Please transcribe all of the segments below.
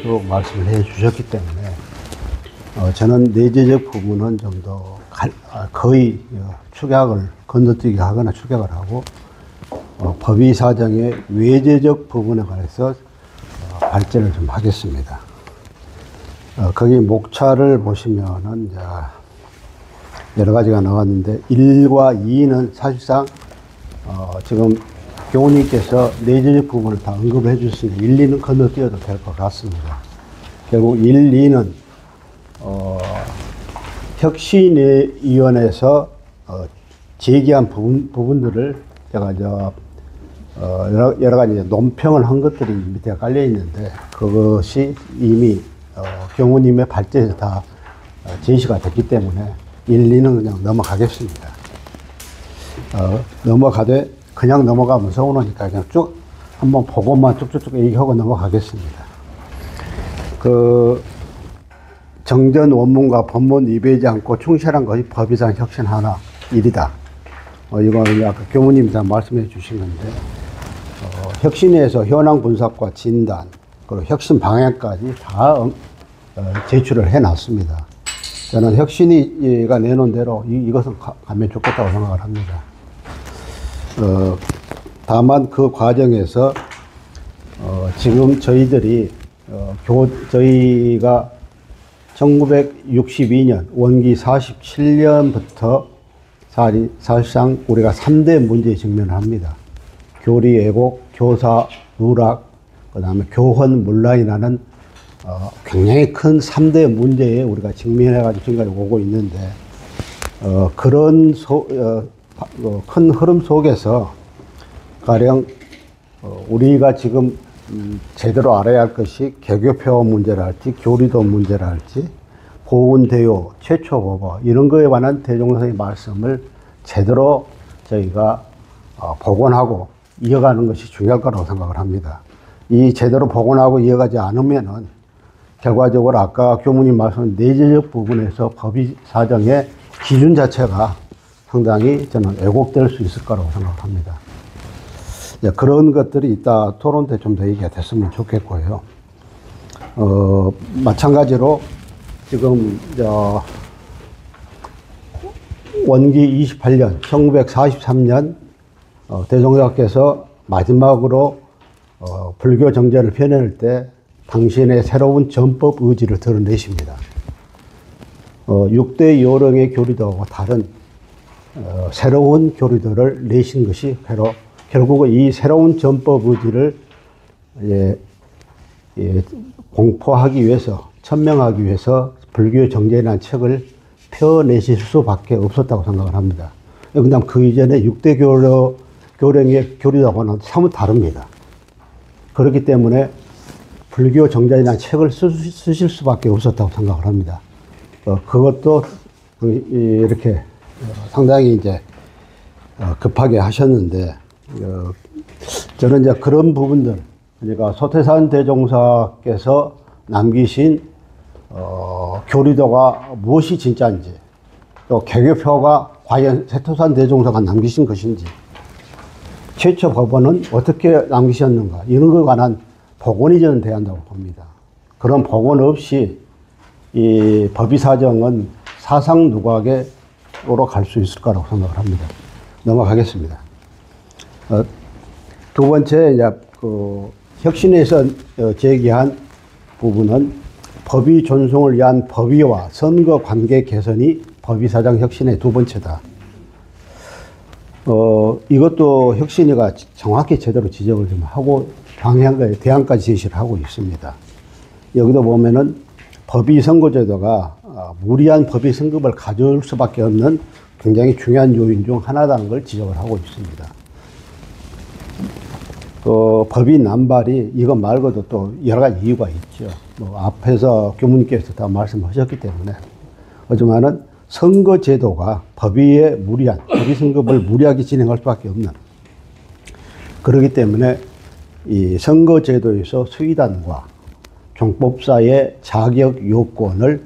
쭉 말씀을 해 주셨기 때문에 저는 내재적 부분은 좀 더 거의 축약을 건너뛰기 하거나 축약을 하고 법의 사정의 외재적 부분에 관해서 발제를 좀 하겠습니다. 거기 목차를 보시면은 이제 여러 가지가 나왔는데 1과 2는 사실상 지금 교우님께서 내재적 부분을 다 언급을 해 주셨으니까 1, 2는 건너뛰어도 될 것 같습니다. 결국 1, 2는 혁신위원회에서 제기한 부분들을 제가 여러 가지 논평을 한 것들이 밑에 깔려 있는데 그것이 이미 경우님의 발제에서 다 제시가 됐기 때문에 1, 2는 그냥 넘어가겠습니다. 넘어가되 그냥 넘어가면 서운하니까 그냥 쭉 한번 보고만 쭉쭉쭉 얘기하고 넘어가겠습니다. 정전 원문과 법문 위배하지 않고 충실한 것이 법의상 혁신 하나 일이다. 이거는 아까 교무님이 다 말씀해 주신 건데, 혁신에서 현황 분석과 진단, 그리고 혁신 방향까지 다 제출을 해 놨습니다. 저는 혁신이가 내놓은 대로 이것은 가면 좋겠다고 생각을 합니다. 다만 그 과정에서 지금 저희들이 저희가 1962년 원기 47년부터 사실상 우리가 3대 문제에 직면을 합니다. 교리 왜곡, 교사 누락, 그 다음에 교헌 문란이라는 굉장히 큰 3대 문제에 우리가 직면해가지고 지금까지 오고 있는데, 그런 큰 흐름 속에서 가령 우리가 지금 제대로 알아야 할 것이 개교표 문제랄지 교리도 문제랄지 보훈대요, 최초법어 이런 거에 관한 대종선의 말씀을 제대로 저희가 복원하고 이어가는 것이 중요할 거라고 생각을 합니다. 이 제대로 복원하고 이어가지 않으면은 결과적으로 아까 교무님 말씀한 내재적 부분에서 법의 사정의 기준 자체가 상당히 저는 왜곡될 수 있을 거라고 생각을 합니다. 그런 것들이 이따 토론 때 좀 더 얘기가 됐으면 좋겠고요. 마찬가지로 지금 원기 28년 1943년 대종사께서 마지막으로 불교 정제를 펴낼 때 당신의 새로운 전법 의지를 드러내십니다. 6대 요령의 교리도하고 다른 새로운 교리도를 내신 것이 바로 결국은 이 새로운 전법 의지를 공포하기 위해서, 천명하기 위해서 불교 정제라는 책을 펴내실 수밖에 없었다고 생각을 합니다. 그다음 그 이전에 6대 교령의 교리하고는 사뭇 다릅니다. 그렇기 때문에 불교 정제라는 책을 쓰실 수밖에 없었다고 생각을 합니다. 그것도 이렇게 상당히 이제 급하게 하셨는데, 저는 이제 그런 부분들, 그러니까 소태산 대종사께서 남기신 교리도가 무엇이 진짜인지, 또 개교표가 과연 세토산 대종사가 남기신 것인지, 최초 법원은 어떻게 남기셨는가, 이런 것에 관한 복원이 저는 돼야 한다고 봅니다. 그런 복원 없이 이 법의 사정은 사상 누각으로 갈 수 있을 거라고 생각을 합니다. 넘어가겠습니다. 두 번째, 이제 혁신에서 제기한 부분은 법의 존중을 위한 법의와 선거 관계 개선이 법의 사정 혁신의 두 번째다. 이것도 혁신위가 정확히 제대로 지적을 좀 하고 방향과 대안까지 제시를 하고 있습니다. 여기도 보면은 법의 선거제도가 무리한 법의 승급을 가져올 수밖에 없는 굉장히 중요한 요인 중 하나라는 걸 지적을 하고 있습니다. 법의 남발이 이것 말고도 또 여러 가지 이유가 있죠. 앞에서 교무님께서 다 말씀하셨기 때문에. 하지만은 선거제도가 법의 승급을 무리하게 진행할 수밖에 없는. 그렇기 때문에 이 선거제도에서 수의단과 종법사의 자격 요건을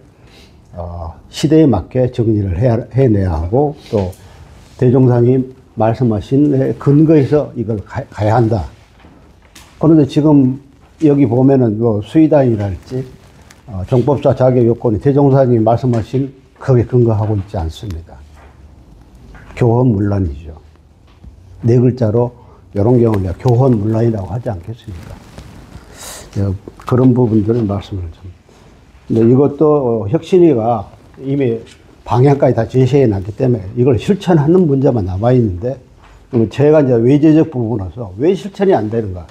시대에 맞게 정리를 해내야 하고, 또 대종사님 말씀하신 근거에서 이걸 가야 한다. 그런데 지금 여기 보면은 뭐 수의단이랄지 정법사 자격 요건이 대종사님이 말씀하신 거기에 근거하고 있지 않습니다. 교헌문란이죠. 네 글자로 이런 경우는 교헌문란이라고 하지 않겠습니까? 그런 부분들을 말씀을 좀. 근데 이것도 혁신위가 이미 방향까지 다 제시해 놨기 때문에 이걸 실천하는 문제만 남아 있는데, 제가 이제 외제적 부분에서 왜 실천이 안 되는가,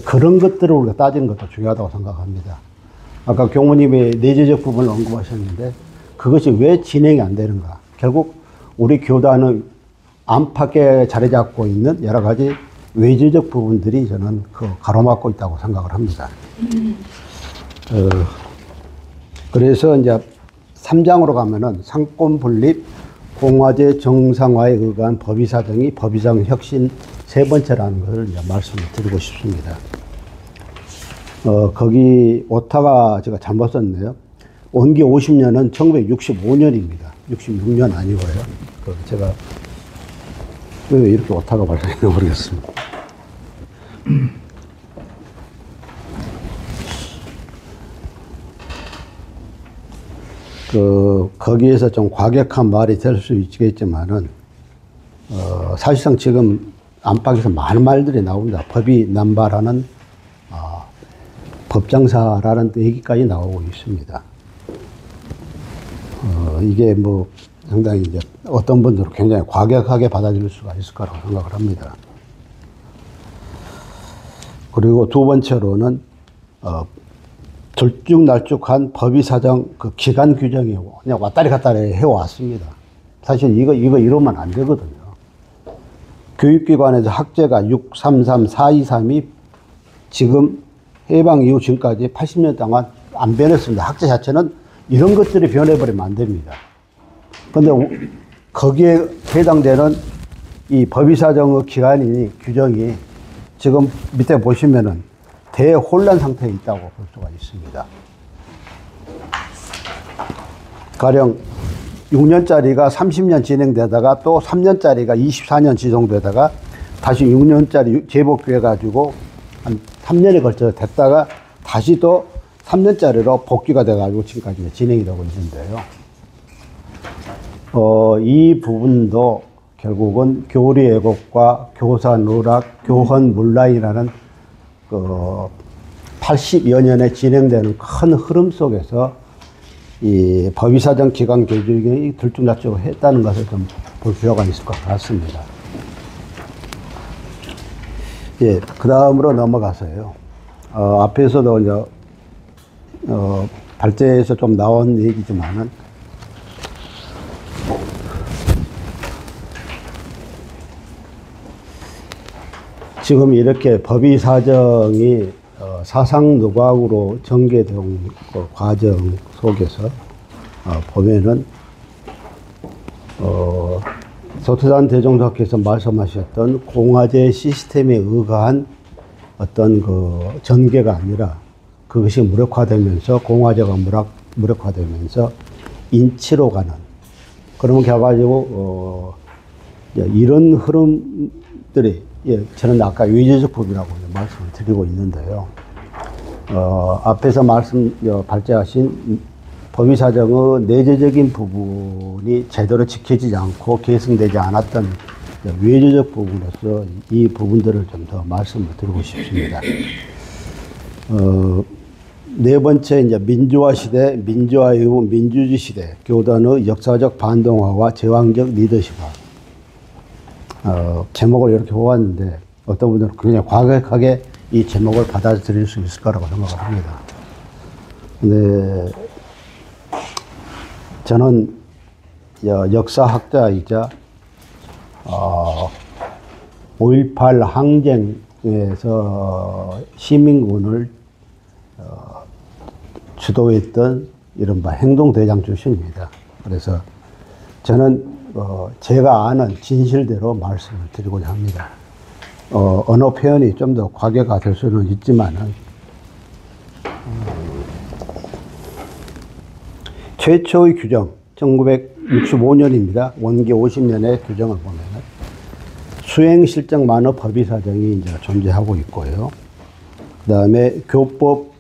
그런 것들을 우리가 따지는 것도 중요하다고 생각합니다. 아까 교무님이 내재적 부분을 언급하셨는데 그것이 왜 진행이 안 되는가. 결국 우리 교단은 안팎에 자리 잡고 있는 여러 가지 외재적 부분들이 저는 가로막고 있다고 생각을 합니다. 그래서 이제 3장으로 가면은 상권 분립, 공화제 정상화에 의한 법의 사정이 법의상 혁신 세 번째라는 것을 이제 말씀을 드리고 싶습니다. 거기 오타가 제가 잘못 썼네요. 원기 50년은 1965년입니다. 66년 아니고요. 제가 왜 이렇게 오타가 발생했는지 모르겠습니다. 거기에서 좀 과격한 말이 될 수 있겠지만은, 사실상 지금 안팎에서 많은 말들이 나옵니다. 법이 남발하는, 법장사라는 얘기까지 나오고 있습니다. 이게 뭐 상당히 이제 어떤 분들은 굉장히 과격하게 받아들일 수가 있을 거라고 생각을 합니다. 그리고 두 번째로는, 들쭉날쭉한 법의 사정 그 기간 규정이 그냥 왔다리 갔다리 해왔습니다. 사실 이거 이러면 안 되거든요. 교육기관에서 학제가 633, 423이 지금 해방 이후 지금까지 80년 동안 안 변했습니다. 학제 자체는 이런 것들이 변해버리면 안 됩니다. 그런데 거기에 해당되는 이 법의 사정의 기간이 규정이 지금 밑에 보시면은 대혼란 상태에 있다고 볼 수가 있습니다. 가령 6년짜리가 30년 진행되다가 또 3년짜리가 24년 지속되다가 다시 6년짜리 재복귀해가지고 한 3년에 걸쳐서 됐다가 다시 또 3년짜리로 복귀가 돼가지고 지금까지 진행이 되고 있는데요. 이 부분도 결국은 교리 왜곡과 교사 누락, 교헌 문란이라는 80여 년에 진행되는 큰 흐름 속에서 이 법의사정 기관 규정이 들쭉날쭉 했다는 것을 좀 볼 필요가 있을 것 같습니다. 예, 그 다음으로 넘어가서요. 앞에서도 이제, 발제에서 좀 나온 얘기지만은, 지금 이렇게 법의 사정이 사상 노각으로 전개된 과정 속에서 보면은 서태산 대종사께서 말씀하셨던 공화제 시스템에 의한 어떤 전개가 아니라 그것이 무력화되면서 공화제가 무력화되면서 인치로 가는, 그러면 결과적으로 이런 흐름들이, 예, 저는 아까 외제적 법이라고 말씀을 드리고 있는데요. 앞에서 발제하신 법의 사정의 내재적인 부분이 제대로 지켜지지 않고 계승되지 않았던 외제적 부분에서 이 부분들을 좀 더 말씀을 드리고 싶습니다. 네 번째, 이제 민주화 시대, 민주화 이후 민주주의 시대, 교단의 역사적 반동화와 제왕적 리더십화. 제목을 이렇게 뽑았는데 어떤 분들은 굉장히 과격하게 이 제목을 받아들일 수 있을 거라고 생각을 합니다. 근데 저는 역사학자이자 5.18 항쟁에서 시민군을 주도했던 이른바 행동대장 출신입니다. 그래서 저는 제가 아는 진실대로 말씀을 드리고자 합니다. 언어 표현이 좀 더 과격화 될 수는 있지만은, 최초의 규정, 1965년입니다. 원기 50년의 규정을 보면은 수행실정만의 법의 사정이 이제 존재하고 있고요. 그 그다음에 교법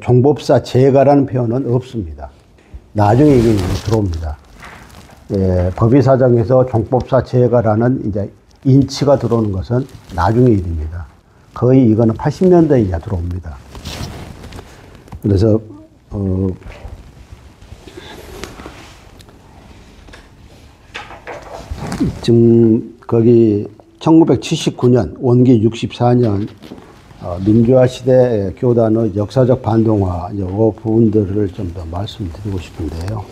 종법사 제가라는 표현은 없습니다. 나중에 이게 들어옵니다. 예, 법의사정에서 종법사 제가라는 이제 인치가 들어오는 것은 나중의 일입니다. 거의 이거는 80년대에 이제 들어옵니다. 그래서 지금 거기 1979년 원기 64년 민주화 시대 교단의 역사적 반동화 이 부분들을 좀 더 말씀드리고 싶은데요.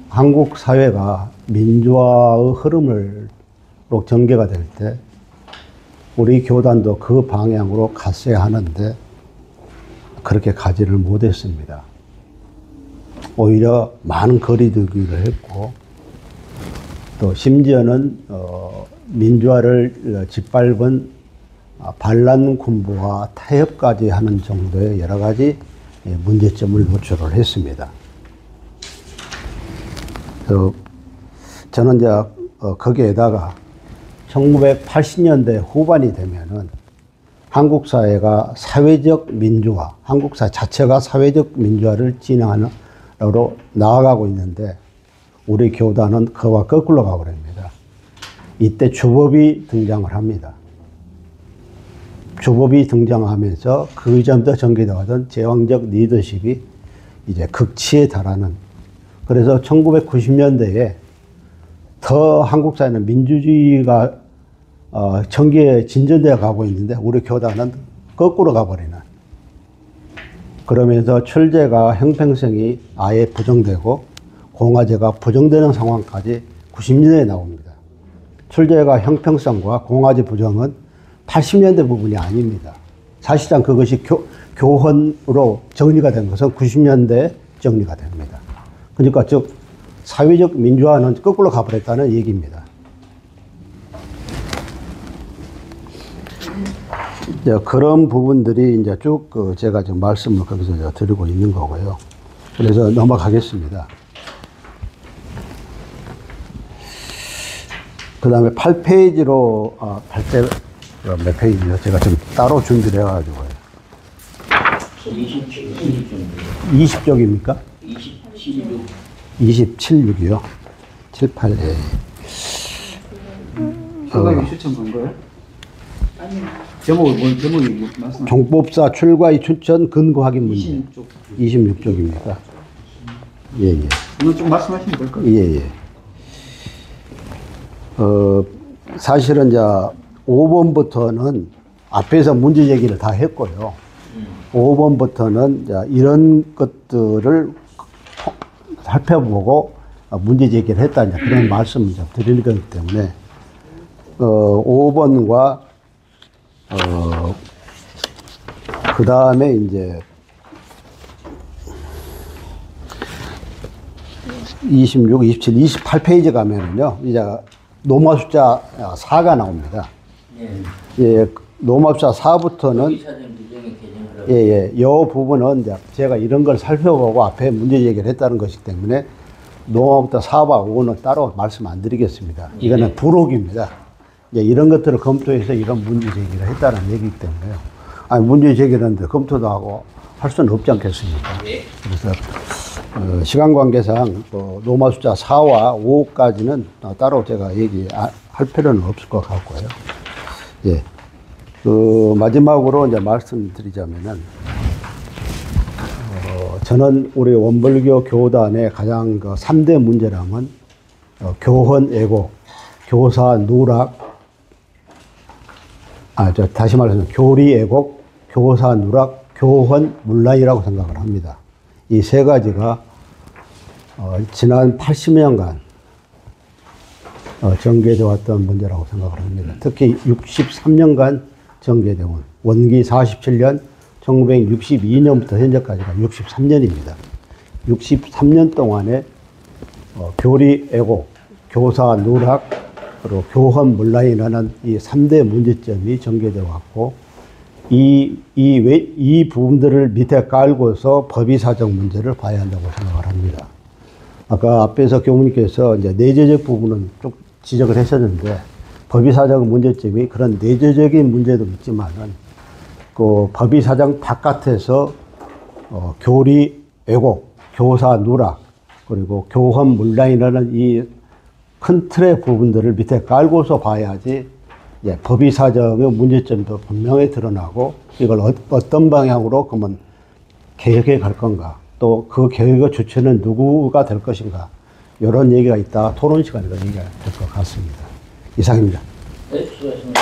한국 사회가 민주화의 흐름으로 전개가 될 때 우리 교단도 그 방향으로 갔어야 하는데 그렇게 가지를 못했습니다. 오히려 많은 거리두기를 했고 또 심지어는 민주화를 짓밟은 반란 군부와 타협까지 하는 정도의 여러 가지 문제점을 노출을 했습니다. 그래서 저는 이제 거기에다가 1980년대 후반이 되면은 한국 사회가 사회적 민주화, 한국 사회 자체가 사회적 민주화를 진행하는 으로 나아가고 있는데 우리 교단은 그와 거꾸로 가버립니다. 이때 주법이 등장을 합니다. 주법이 등장하면서 그 이전부터 전개되어왔던 제왕적 리더십이 이제 극치에 달하는, 그래서 1990년대에 더 한국 사회는 민주주의가 전개에 진전되어 가고 있는데 우리 교단은 거꾸로 가버리는, 그러면서 출제가 형평성이 아예 부정되고 공화제가 부정되는 상황까지 90년대에 나옵니다. 출제가 형평성과 공화제 부정은 80년대 부분이 아닙니다. 사실상 그것이 교헌으로 정리가 된 것은 90년대에 정리가 됩니다. 그러니까 즉 사회적 민주화는 거꾸로 가버렸다는 얘기입니다. 그런 부분들이 이제 쭉 제가 지금 말씀을 거기서 드리고 있는 거고요. 그래서 넘어가겠습니다. 그 다음에 8페이지로, 8대, 몇 페이지요? 제가 지금 따로 준비를 해가지고요. 20쪽입니까? 27쪽이요. 7, 8, 예. 상당히 추천 본 거예요? 아니요. 제목이 말씀. 종법사 출가의 추천 근거 확인 문제. 26쪽입니까? 예, 예. 오늘 좀 말씀하시면 될 거예요. 예, 예. 사실은 이제 5번부터는 앞에서 문제 제기를 다 했고요. 5번부터는 이제 이런 것들을 살펴보고 문제 제기를 했다, 이제 그런 말씀을 좀 드리는 거기 때문에 5번과 그 다음에 이제 26, 27, 28페이지 가면은요, 이제 노마 숫자 4가 나옵니다. 예, 노마 숫자 4부터는 예, 예, 이 부분은 이제 제가 이런 걸 살펴보고 앞에 문제 제기를 했다는 것이기 때문에 노마부터 4와 5는 따로 말씀 안 드리겠습니다. 이거는 부록입니다. 예, 이런 것들을 검토해서 이런 문제 제기를 했다는 얘기이기 때문에요. 아니, 문제 제기하는데 검토도 하고 할 수는 없지 않겠습니까? 그래서 시간 관계상 노마 숫자 4와 5까지는 따로 제가 얘기할 필요는 없을 것 같고요. 예. 마지막으로 이제 말씀드리자면은, 저는 우리 원불교 교단의 가장 3대 문제라면, 교헌 애국, 교사 누락, 다시 말해서 교리 애국, 교사 누락, 교헌 문란이라고 생각을 합니다. 이 세 가지가 지난 80년간 전개되어 왔던 문제라고 생각을 합니다. 특히 63년간 전개되어 온 원기 47년 1962년부터 현재까지가 63년입니다. 63년 동안에 교리 애국, 교사 누락, 그리고 교헌 문란이라는 이 3대 문제점이 전개되어 왔고, 이 부분들을 밑에 깔고서 법의사정 문제를 봐야 한다고 생각을 합니다. 아까 앞에서 교무님께서 이제 내재적 부분은 좀 지적을 하셨는데, 법의사정 문제점이 그런 내재적인 문제도 있지만은 그 법의사정 바깥에서 교리 왜곡, 교사 누락, 그리고 교헌 문란이라는 이 큰 틀의 부분들을 밑에 깔고서 봐야지 법의사정의 문제점도 분명히 드러나고 이걸 어떤 방향으로 그러면 개혁해 갈 건가, 또 그 개혁의 주체는 누구가 될 것인가, 이런 얘기가 있다 토론 시간에도 얘기가 될 것 같습니다. 이상입니다. 네, 수고하셨습니다.